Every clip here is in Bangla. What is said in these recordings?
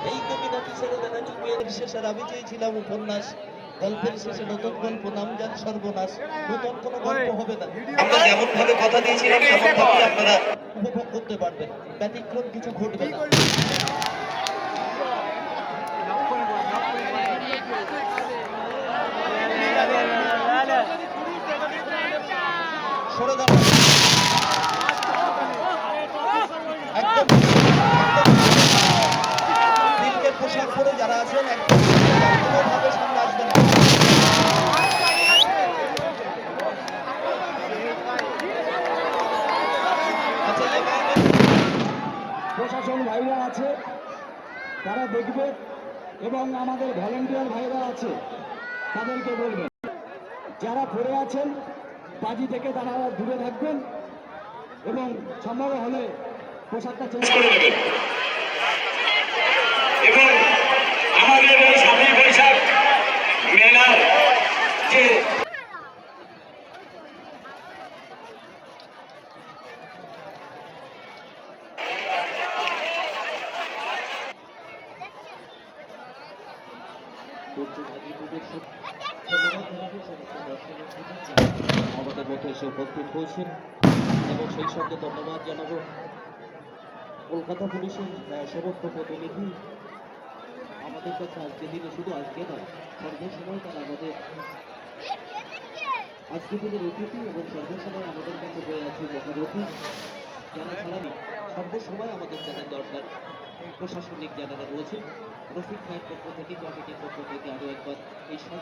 এই কবিতাটি ছেড়ে দেখা চুপিয়ে শেষের আমি চেয়েছিলাম উপন্যাস, গল্পের শেষে নতুন গল্প, নাম যার সর্বনাশ। নতুন কোনো গল্প হবে না, আমরা যেমন ভাবে কথা দিয়েছিলাম তেমন ভাবে আপনারা উপভোগ করতে পারবেন, ব্যতিক্রম কিছু ঘটবে না। সরে দাঁড়ান, একদম দিনকে পোশাক পরে যারা আছেন একদম কোনোভাবে সামনে আসবেন না। প্রশাসন ভাইরা আছে তারা দেখবে, এবং আমাদের ভলেন্টিয়ার ভাইরা আছে তাদেরকে বলবেন যারা পড়ে আছেন বাজি থেকে তারা দূরে থাকবেন এবং সম্ভব হলে পোশাকটা চেঞ্জ করে দেবেন। এবং আমাদের এই 7ই বৈশাখ মেলার যে আমাদের মধ্যে এসে উপস্থিত হয়েছেন এবং সেই সঙ্গে ধন্যবাদ জানাবো কলকাতা পুলিশের সমস্ত প্রতিনিধি। আমাদের কাছে আজকে দিনে শুধু আজকে নয়, সর্বসময় তারা আমাদের আজকে দিনের অতিথি এবং সর্বসময় আমাদের কাছে বয়ে আছে মহারথী, যারা ছাড়ানি সর্বসময় আমাদের যাদের দরকার প্রশাসনিক যারা রয়েছে, রফিক ভাইয়ের পক্ষ থেকে, কমিটির পক্ষ থেকে আরো একবার এই সব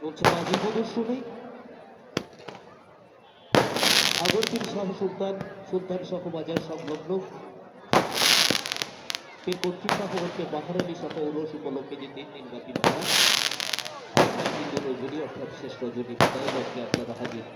চলছে বাজি প্রদর্শনী। আগরটির শাহ সুলতান, সুলতান সহ বাজার সংলগ্ন পীর কর্তৃপক্ষ হচ্ছে বাহারানি সহ উরস উপলক্ষে যে 3 দিনব্যাপী মেলা, হিন্দু রজনী অর্থাৎ শেষ রজনী বিদায় লক্ষ্যে আপনারা হাজির।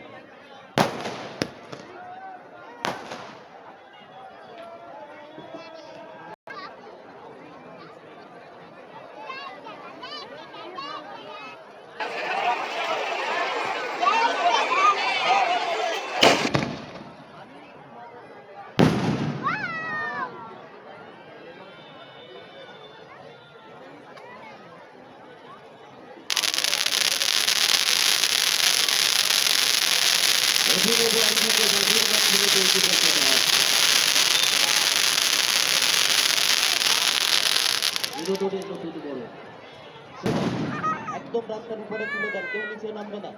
একদম রাস্তার উপরে তুলে দেন, কেউ নিচে নামবে না।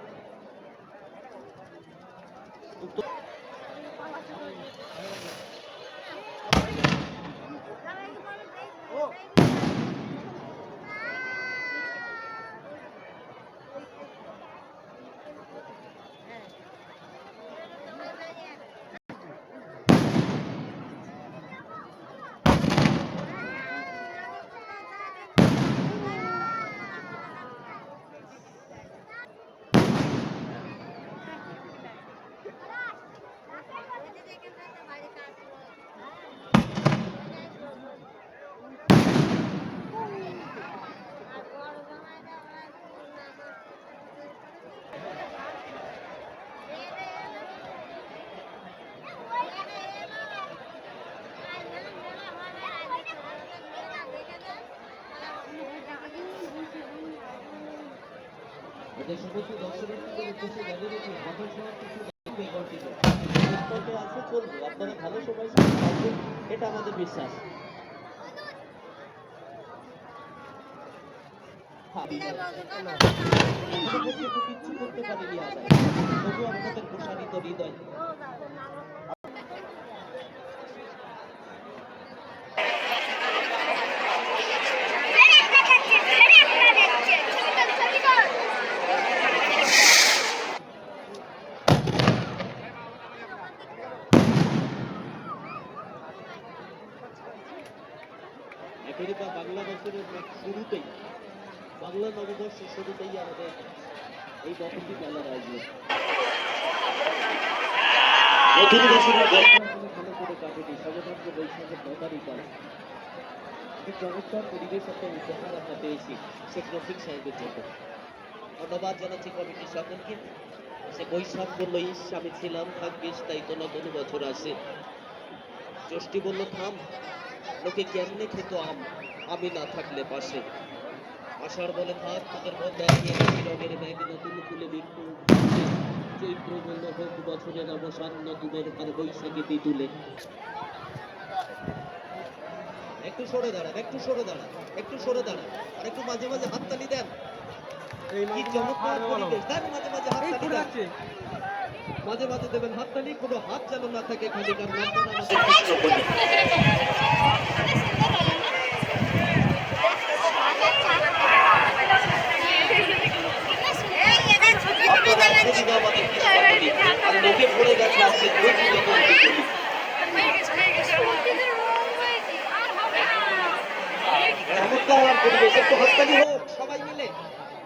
সমস্ত দর্শনার্থীদের উদ্দেশ্যে জানিয়ে রেখে হতাশ হওয়ার কিছু আছে, চলবে। আপনারা ভালো সময় থাকবেন, এটা আমাদের বিশ্বাস। কিচ্ছু করতে পারিনি আমরা, তবু আপনাদের প্রসারিত হৃদয়। এখনই বা বাংলা বছরের শুরুতেই, বাংলা নববর্ষের শুরুতেই আমাদের এই বসন্তী মেলার আয়োজন। নতুন বছরের গল্প ভালো করে কাটেনি, সর্বত্র বৈশাখের 9 তারিখ আজ কি চমৎকার পরিবেশ একটা উপহার আমরা পেয়েছি শেখ রফিক সাহেবের জন্য। ধন্যবাদ জানাচ্ছি কমিটির সকলকে। সে বৈশাখ বললো ইস আমি ছিলাম, থাকবিস তাই তো নতুন বছর আসে। জ্যৈষ্ঠী বললো থাম, লোকে কেমনে খেত আম, আমি না থাকলে পাশে। আষাঢ় বলে থাক, তোদের মধ্যে এগিয়ে গেছি রঙের ব্যাগ, নতুন ফুলে বিপুল। চৈত্র বলল হোক বছরের অবসান, নতুনের আর বৈশাখী তুলে। একটু সরে দাঁড়ান, একটু সরে দাঁড়ান, একটু সরে দাঁড়ান, আর একটু মাঝে মাঝে হাততালি দেন। কি চমৎকার পরিবেশ, দেন মাঝে মাঝে হাততালি দেন। মাঝে মাঝে দেবেন হাততালি, কোনো হাত যেন না থাকে, খালি গান লোকে পড়ে গেছে আজকে চমৎকার পরিবেশ। একটু হাততালি হোক সবাই মিলে,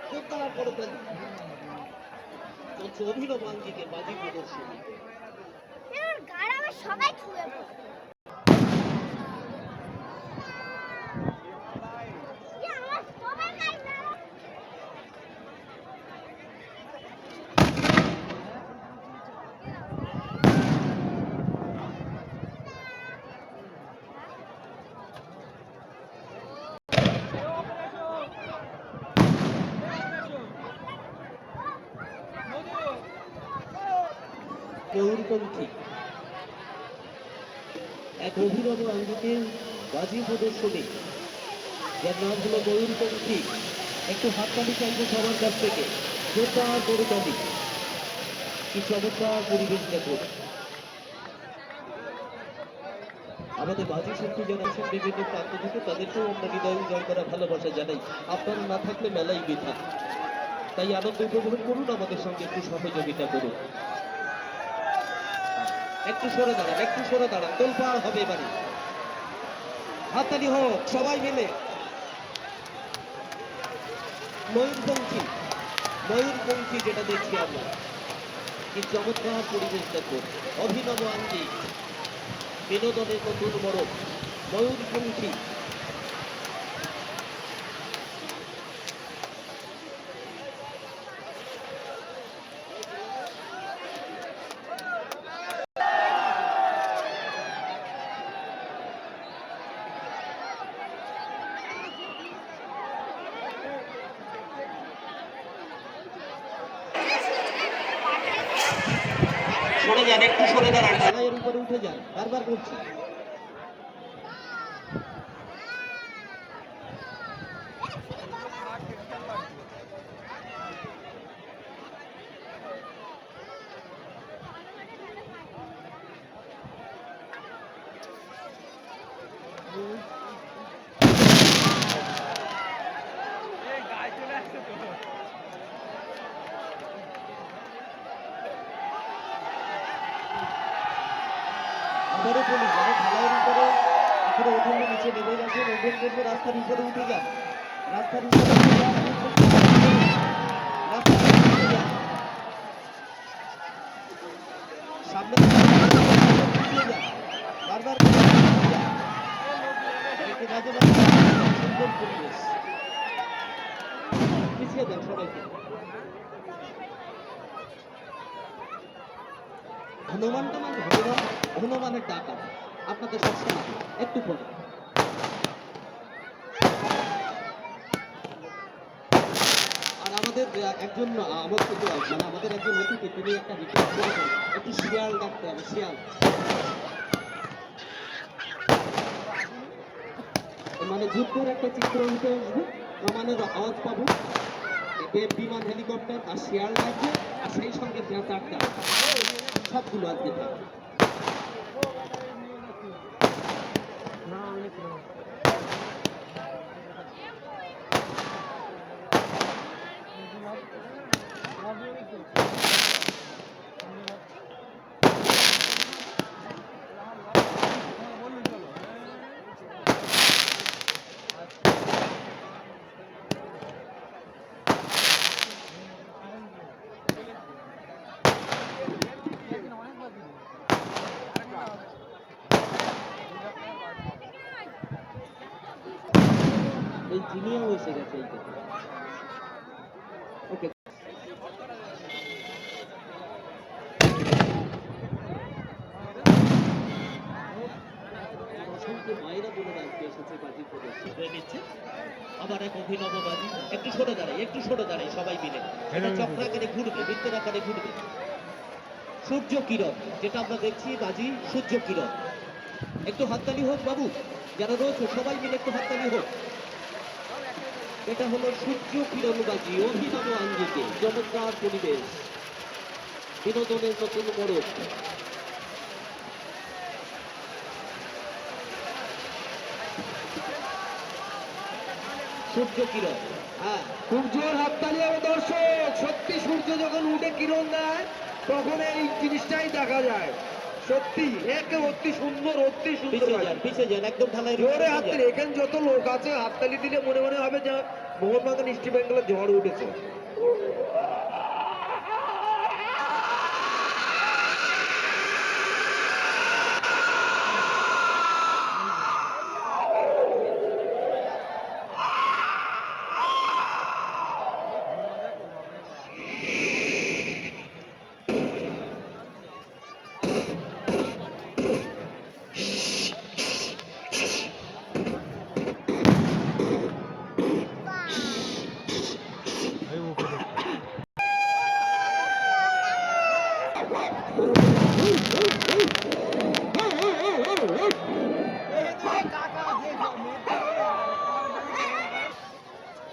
জোরদার করে ফেলুন। চলছে অভিনব আঙ্গিকে বাজি প্রদর্শনী। সবাই ছুঁয়ে ময়ূরপঙ্খী এক অভিনব আঙ্গিকে বাজি প্রদর্শনী, যার নাম হলো ময়ূরপঙ্খী। একটু হাততালি চাইবো সবার কাছ থেকে, জোরদার করে তালি। কি চমৎকার পরিবেশ দেখুন। আমাদের বাজি শিল্পী যারা আছেন বিভিন্ন প্রান্ত থেকে, তাদেরকেও আমরা হৃদয় জয় করা ভালোবাসা জানাই। আপনারা না থাকলে মেলাই বৃথা, তাই আনন্দ উপভোগ করুন, আমাদের সঙ্গে একটু সহযোগিতা করুন। একটু সরে দাঁড়ান, একটু সরে দাঁড়ান, তোলপাড় হবে এবারে। হাততালি হোক সবাই মিলে। ময়ূরপঙ্খী, ময়ূরপঙ্খী যেটা দেখছি আমরা, কি চমৎকার পরিবেশ দেখুন। অভিনব আঙ্গিক, বিনোদনের নতুন বড় ময়ূরপঙ্খী। সরে যান, একটু সরে দাঁড়ান, ঢালাইয়ের উপরে উঠে যান, বারবার বলছি। আবারও বলি, যারা ঢালাইয়ের উপরে উপরে ওঠেন নিচে নেমে গেছেন, ওভেন করবো রাস্তার উপরে উঠে যান, রাস্তার উপরে উঠে যান, রাস্তার উপরে উঠে যান। সামনে পিছিয়ে যান, বারবার পিছিয়ে যান। একটু মাঝে মাঝে সুন্দর পরিবেশ, পিছিয়ে দেন সবাইকে। হনুমানটা মানে হনুমান, হনুমানের ডাকা আপনাদের সবসময় একটু পরে। আর আমাদের একজন আমাদের একজন অতিথি, তিনি একটা রিকোয়েস্ট করেছেন, একটু শিয়াল ডাকতে হবে, শিয়াল। মানে যুদ্ধের একটা চিত্র উঠে আসবে, কামানের আওয়াজ পাবো, বিমান হেলিকপ্টার আর শিয়াল ডাকবে, আর সেই সঙ্গে চারটা সবগুলো আজকে থাকবে। এই জিনিয়াও এসে গেছে এই ওকে অসংখ্য মায়েরা বলে আজকে এসেছে বাজির প্রদর্শন হয়ে নিচ্ছে আবার এক অভিনব বাজি একটু সরে দাঁড়াই সবাই মিলে এটা চক্রাকারে ঘুরবে বৃত্তের আকারে ঘুরবে সূর্য কিরণ যেটা আমরা দেখছি বাজি সূর্য কিরণ একটু হাততালি হোক বাবু যারা রয়েছে সবাই মিলে একটু হাততালি হোক এটা হলো সূর্য কিরণ বাজি অভিনব আঙ্গিকে চমৎকার পরিবেশ বিনোদনের নতুন মোড়ক সূর্য কিরণ হ্যাঁ খুব জোর হাততালি হবে দর্শক। সত্যি সূর্য যখন উঠে কিরণ দেয় তখন এই জিনিসটাই দেখা যায়। সত্যি একে অতি সুন্দর পিছিয়ে যান একদম ঢালাই জোরে হাততালি। এখানে যত লোক আছে হাততালি দিলে মনে মনে হবে যে মোহনবাগান ইস্ট বেঙ্গলের ঝড় উঠেছে।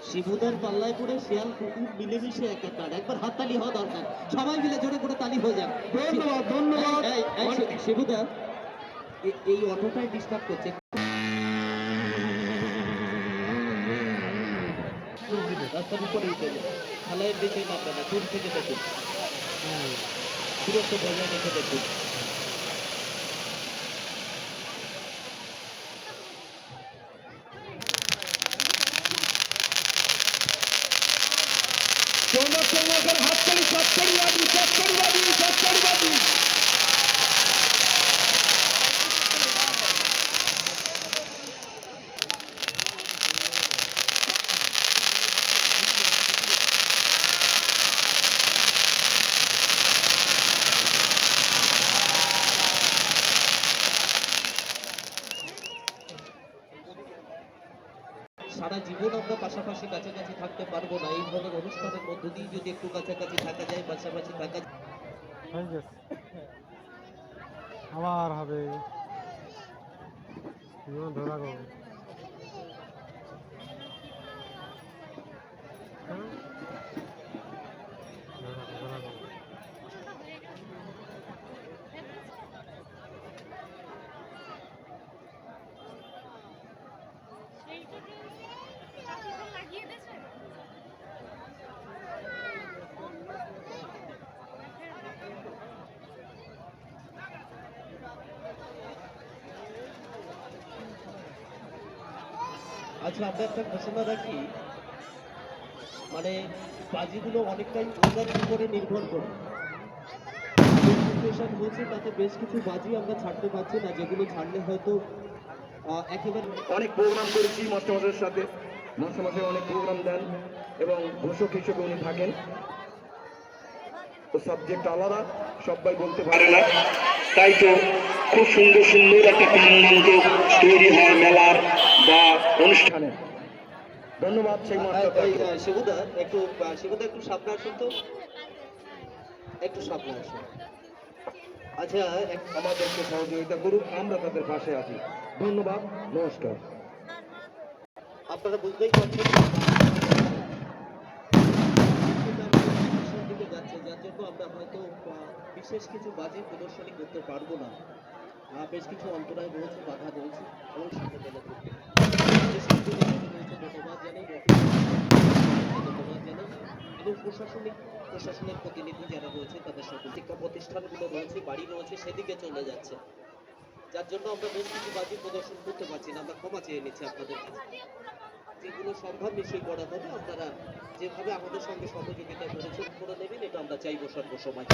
শিবুদার পাল্লায় পড়ে শিয়াল কুকুর মিলেমিশে একাকার একবার হাততালি হওয়া দরকার সবাই মিলে জোরে করে তালি হয়ে যাক ধন্যবাদ। শিবুদা এই অটোটাই ডিস্টার্ব করছে রাস্তার উপরেই চলে ঢালাইয়ের দিকে নামবে না দূর থেকে দেখুন দূরত্ব বজায় রেখে দেখুন হাততালি সত্তরি বাজি। সারা জীবন আমরা পাশাপাশি কাছাকাছি থাকতে পারবো না এই ধরনের অনুষ্ঠানের মধ্য দিয়ে যদি একটু কাছাকাছি থাকা যায় পাশাপাশি থাকা আবার হবে ধরা গো আচ্ছা আমরা একটা ঘোষণা রাখি মানে বাজিগুলো অনেকটাই ওয়েদার উপরে নির্ভর করে সিচুয়েশন হয়েছে তাতে বেশ কিছু বাজি আমরা ছাড়তে পারছি না যেগুলো ছাড়লে হয়তো একেবারে অনেক প্রোগ্রাম করেছি মাস্টারমশাইয়ের সাথে। মাস্টারমশাই অনেক প্রোগ্রাম দেন এবং ঘোষক হিসেবে উনি থাকেন। তো সাবজেক্ট আলাদা, সবাই বলতে পারে না, তাই তো খুব সুন্দর সুন্দর একটা প্রাণবন্ত তৈরি হয় মেলার বা অনুষ্ঠানে। ধন্যবাদ সেই মাস্টার। শিবুদা একটু সামনে আসুন তো একটু সামনে আসুন আচ্ছা আমাদেরকে সহযোগিতা করুক, আমরা তাদের পাশে আছি। ধন্যবাদ, নমস্কার। আপনারা বুঝতেই পারছেন দিকে যাচ্ছে যার জন্য আমরা হয়তো বিশেষ কিছু বাজি প্রদর্শনী করতে পারবো না বেশ কিছু অন্তরায় রয়েছে বাধা রয়েছে এবং সাথে বেলা করতে ধন্যবাদ জানাই এবং প্রশাসনের প্রতিনিধি যারা রয়েছে তাদের সাথে শিক্ষা প্রতিষ্ঠানগুলো রয়েছে বাড়ি রয়েছে সেদিকে চলে যাচ্ছে যার জন্য আমরা বেশ কিছু বাজি প্রদর্শন করতে পারছি না আমরা ক্ষমা চেয়ে নিচ্ছি আপনাদের কাছে যেগুলো সম্ভব নিশ্চয়ই করা হবে আপনারা যেভাবে আমাদের সঙ্গে সহযোগিতা করেছেন করে নেবেন এটা আমরা চাইবো সর্বসময়